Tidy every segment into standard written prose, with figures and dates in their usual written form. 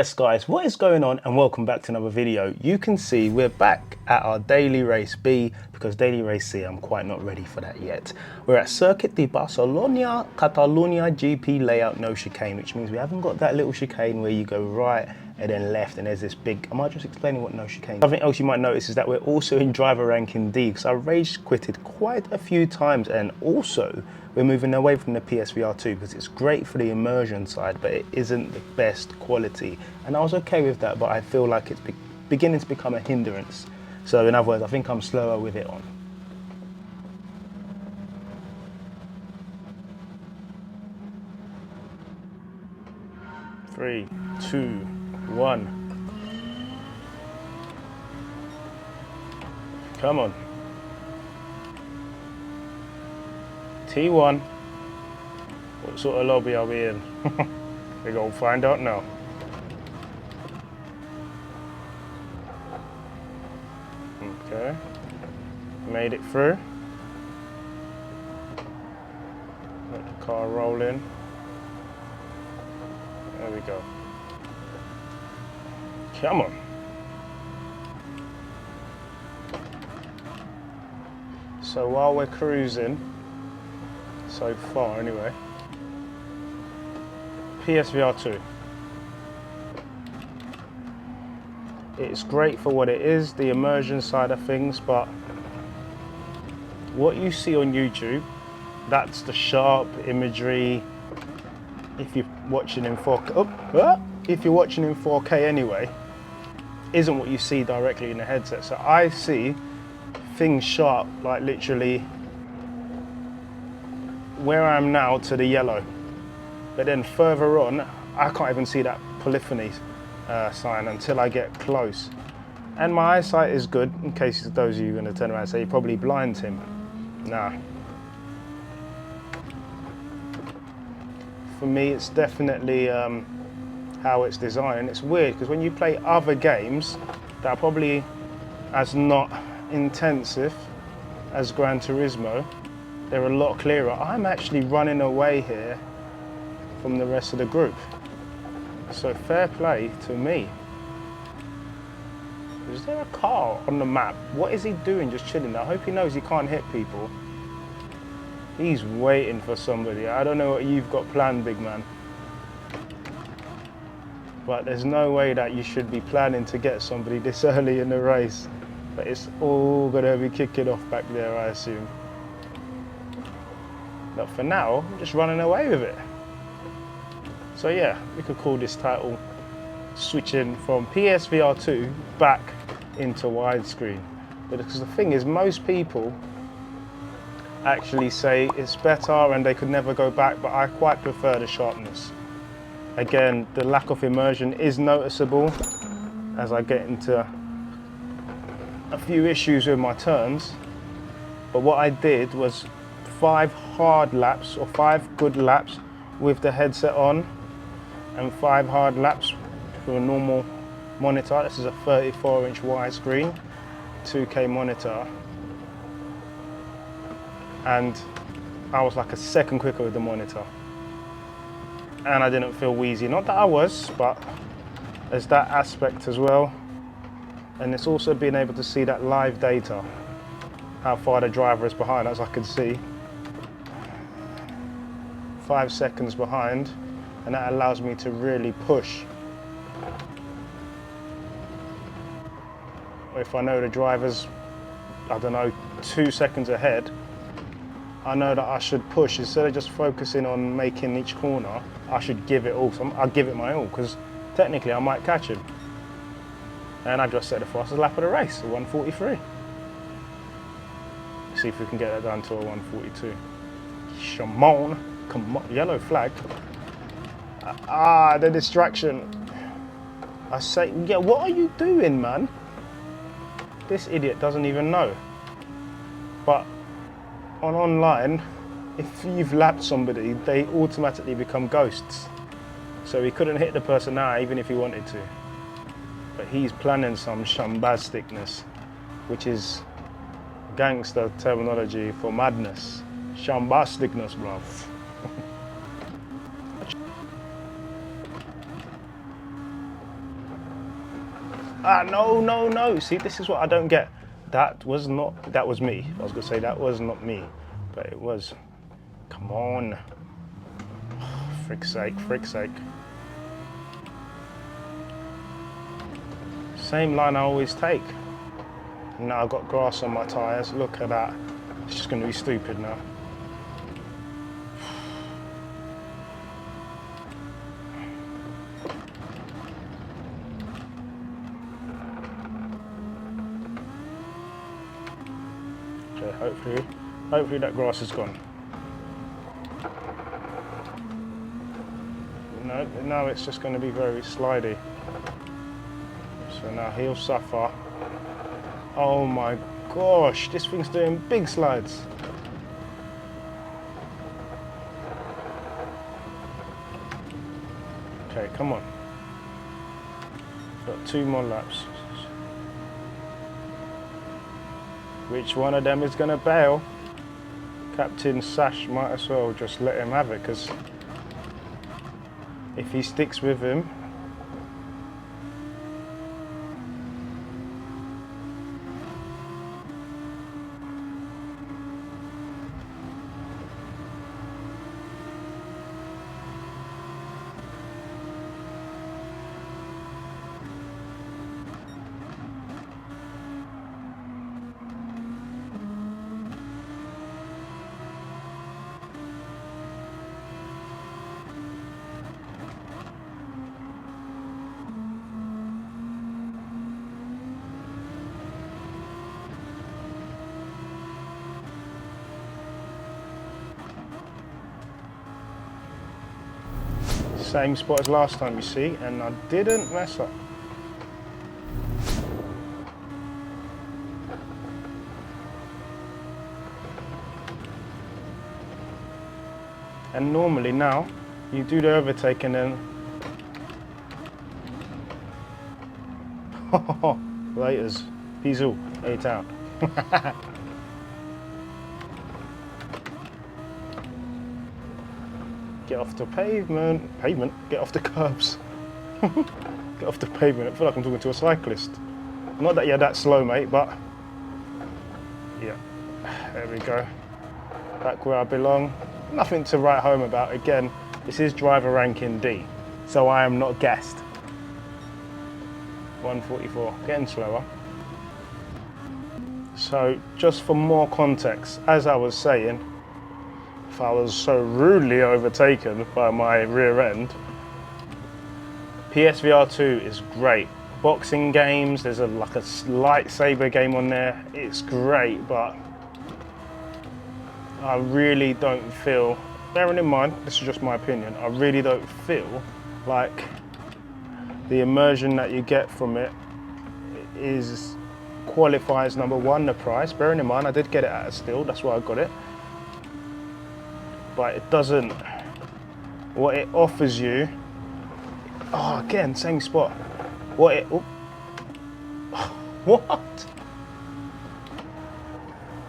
Yes guys, what is going on, and welcome back to another video. You can see we're back at our daily race B, because daily race C I'm quite not ready for that yet. We're at Circuit de Barcelona, Catalunya GP layout, no chicane, which means we haven't got that little chicane where you go right and then left and there's this big, am I just explaining what no chicane? Something else you might notice is that we're also in driver ranking D, because I rage quitted quite a few times, and also we're moving away from the PSVR2 because it's great for the immersion side, but it isn't the best quality. And I was okay with that, but I feel like it's beginning to become a hindrance. So in other words, I think I'm slower with it on. Three, two, one. Come on. T1. What sort of lobby are we in? We're gonna find out now. Okay. Made it through. Let the car roll in. There we go. Come on. So while we're cruising, so far anyway, PSVR2. It's great for what it is, the immersion side of things, but what you see on YouTube, that's the sharp imagery. If you're watching in 4K, if you're watching in 4K anyway, isn't what you see directly in the headset. So I see things sharp, like literally where I am now to the yellow, but then further on I can't even see that polyphony sign until I get close. And my eyesight is good, in case those of you are going to turn around and say you probably blind him. Nah, for me it's definitely how it's designed. It's weird because when you play other games that are probably as not intensive as Gran Turismo, they're a lot clearer. I'm actually running away here from the rest of the group. So fair play to me. Is there a car on the map? What is he doing just chilling? I hope he knows he can't hit people. He's waiting for somebody. I don't know what you've got planned, big man. But there's no way that you should be planning to get somebody this early in the race. But it's all gonna be kicking off back there, I assume. But for now, I'm just running away with it. So yeah, we could call this title switching from PSVR2 back into widescreen. Because the thing is, most people actually say it's better and they could never go back, but I quite prefer the sharpness. Again, the lack of immersion is noticeable as I get into a few issues with my turns. But what I did was 5 hard laps, or 5 good laps with the headset on, and 5 hard laps for a normal monitor. This is a 34-inch widescreen, 2K monitor, and I was like a second quicker with the monitor, and I didn't feel wheezy. Not that I was, but there's that aspect as well. And it's also being able to see that live data, how far the driver is behind. As I can see, 5 seconds behind, and that allows me to really push. If I know the driver's, I don't know, 2 seconds ahead, I know that I should push. Instead of just focusing on making each corner, I should give it all. So I'll give it my all, because technically I might catch him. And I just set the fastest lap of the race, a 1:43. See if we can get that down to a 1:42. Shimon, come on, yellow flag. The distraction. I say, yeah, what are you doing, man? This idiot doesn't even know. But on online, if you've lapped somebody, they automatically become ghosts. So he couldn't hit the person now, even if he wanted to. But he's planning some shambasticness, which is gangster terminology for madness. Shambasticness, bruv. Ah, no, no, no. See, this is what I don't get. That was me. I was gonna say that was not me, but it was. Come on. Frick's sake, frick's sake. Same line I always take. Now I've got grass on my tyres. Look at that. It's just gonna be stupid now. Okay, hopefully that grass is gone. No, now it's just going to be very slidey. So now he'll suffer. Oh my gosh, this thing's doing big slides. Okay, come on. Got 2 more laps. Which one of them is going to bail? Captain Sash might as well just let him have it, because if he sticks with him, same spot as last time, you see, and I didn't mess up. And normally now, you do the overtake and then... Laters. Peace out. A-town. Get off the pavement. Get off the curbs. Get off the pavement. I feel like I'm talking to a cyclist. Not that you're that slow, mate, but... Yeah. There we go. Back where I belong. Nothing to write home about. Again, this is driver ranking D, so I am not guessed. 144, getting slower. So just for more context, as I was saying, if I was so rudely overtaken by my rear end, PSVR2 is great. Boxing games, there's like a lightsaber game on there. It's great, but I really don't feel, bearing in mind, this is just my opinion, I really don't feel like the immersion that you get from it qualifies, number one, the price. Bearing in mind, I did get it at a steal, that's why I got it. But it doesn't, what it offers you, oh, again, same spot. What?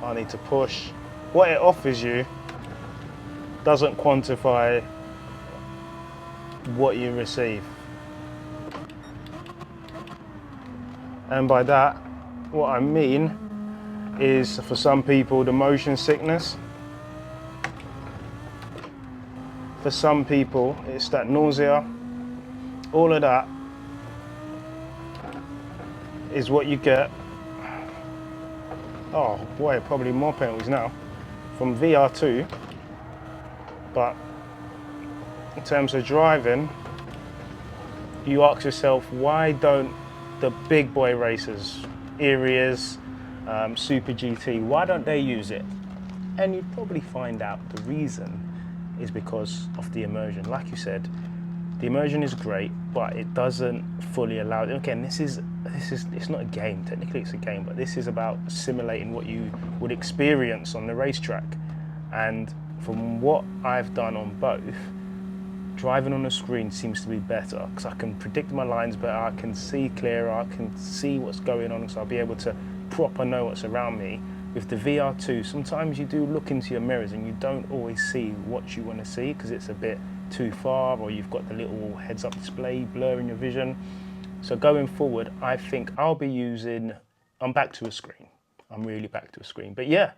I need to push. What it offers you doesn't quantify what you receive. And by that, what I mean is, for some people, the motion sickness. For some people, it's that nausea. All of that is what you get. Oh boy, probably more penalties now from VR2. But in terms of driving, you ask yourself, why don't the big boy racers, Erias, Super GT, why don't they use it? And you'd probably find out the reason is because of the immersion. Like you said, the immersion is great, but it doesn't fully allow it. Again, it's not a game. Technically it's a game, but this is about simulating what you would experience on the racetrack. And from what I've done on both, driving on the screen seems to be better, because I can predict my lines better, I can see clearer, I can see what's going on, so I'll be able to proper know what's around me. With the VR2, sometimes you do look into your mirrors and you don't always see what you want to see because it's a bit too far, or you've got the little heads-up display blurring your vision. So going forward, I think I'll be using, I'm back to a screen. I'm really back to a screen. But yeah,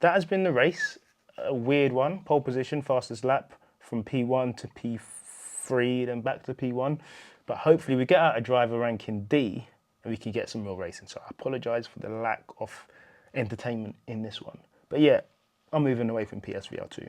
that has been the race. A weird one, pole position, fastest lap from P1 to P3, then back to P1. But hopefully we get out a driver ranking D and we can get some real racing. So I apologise for the lack of entertainment in this one. But yeah, I'm moving away from PSVR2.